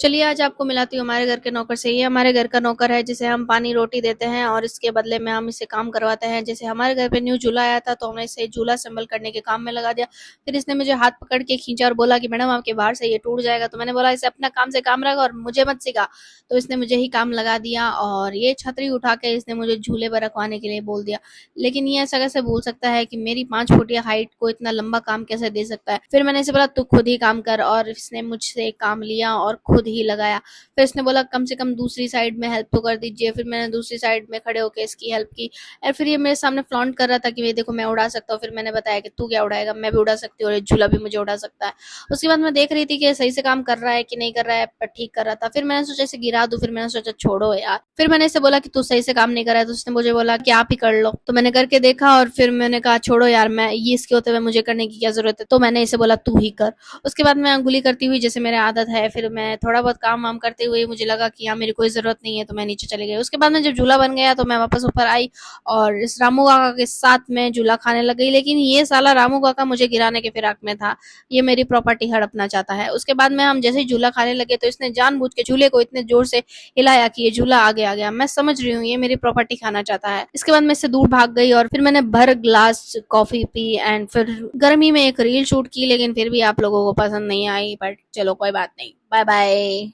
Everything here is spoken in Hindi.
चलिए आज आपको मिलाती हूँ हमारे घर के नौकर से। ये हमारे घर का नौकर है जिसे हम पानी रोटी देते हैं और इसके बदले में हम इसे काम करवाते हैं। जैसे हमारे घर पे न्यू चूल्हा आया था तो हमने इसे चूल्हा असेंबल करने के काम में लगा दिया। फिर इसने मुझे हाथ पकड़ के खींचा और बोला कि मैडम आपके बाहर से ये टूट जाएगा। तो मैंने बोला इसे अपना काम से काम रखा और मुझे मत सिखा। तो इसने मुझे ही काम लगा दिया और ये छतरी उठा के इसने मुझे झूले पर रखवाने के लिए बोल दिया। लेकिन ये ऐसा कैसे बोल सकता है कि मेरी 5 फुटिया हाइट को इतना लंबा काम कैसे दे सकता है। फिर मैंने इसे बोला तू खुद ही काम कर और इसने मुझसे काम लिया और खुद ही लगाया। फिर इसने बोला कम से कम दूसरी साइड में हेल्प तो कर दीजिए। फिर मैंने दूसरी साइड में खड़े होकर इसकी हेल्प की और फिर ये मेरे सामने फ्लॉन्ट कर रहा था कि ये देखो मैं उड़ा सकता हूँ। फिर मैंने बताया कि तू क्या उड़ाएगा, मैं भी उड़ा सकती हूँ और ये झूला भी मुझे उड़ा सकता है। उसके बाद मैं देख रही थी कि ये सही से काम कर रहा है कि नहीं कर रहा है, पर ठीक कर रहा था। फिर मैंने सोचा इसे गिरा दूं, फिर मैंने सोचा छोड़ो यार। फिर मैंने इसे बोला कि तू सही से काम नहीं कर रहा है, तो उसने मुझे बोला कि आप ही कर लो। तो मैंने करके देखा और फिर मैंने कहा छोड़ो यार, मैं ये इसके होते हुए मुझे करने की क्या जरूरत है। तो मैंने इसे बोला तू ही कर। उसके बाद मैं अंगुली करती हुई जैसे मेरी आदत है, फिर मैं थोड़ा बहुत काम वाम करते हुए मुझे लगा कि यहाँ मेरी कोई जरूरत नहीं है तो मैं नीचे चली गई। उसके बाद में जब झूला बन गया तो मैं वापस ऊपर आई और इस रामू काका के साथ में झूला खाने लग गई। लेकिन ये साला रामू काका मुझे गिराने के फिराक में था, ये मेरी प्रॉपर्टी हड़पना चाहता है। उसके बाद में हम जैसे ही झूला खाने लगे तो इसने जानबूझ के झूले को इतने जोर से हिलाया कि ये झूला आगे आ गया। मैं समझ रही हूँ ये मेरी प्रॉपर्टी खाना चाहता है। इसके बाद मैं इससे दूर भाग गई और फिर मैंने भर ग्लास कॉफी पी एंड फिर गर्मी में एक रील शूट की। लेकिन फिर भी आप लोगों को पसंद नहीं आई, बट चलो कोई बात नहीं। Bye bye.